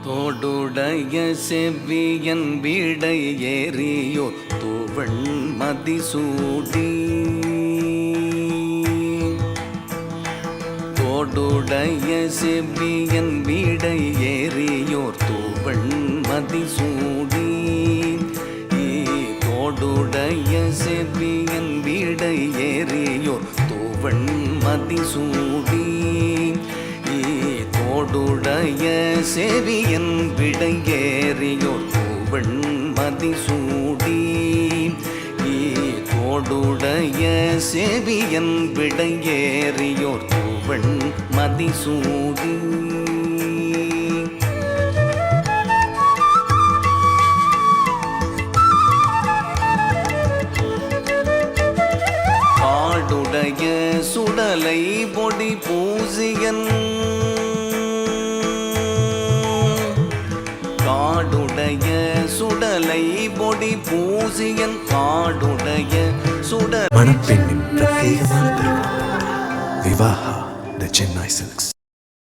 தோடுடைய செவ்வியன் வீடை ஏறியோ தூவண் மதிசூடி தோடுடைய செவ்வியன் வீடை ஏறியோர் தூவண் மதிசூடி தோடுடைய செவ்வியன் வீடை ஏறியோர் தூவண் மதிசூடி தோடுடைய செவியன் விடையேறியோர் தூவண் மதிசூடி தோடுடைய செவியன் விடையேறியோர் தூவண் மதிசூடி காடுடைய சுடலை பொடி பூசியன் காடுடைய சுடலை பொடி பூசியன் காடுடைய சுடலை மணப்பெண்ணின் பிரத்யேகமான திருமணம் விவாஹா தி சென்னை சில்க்ஸ்.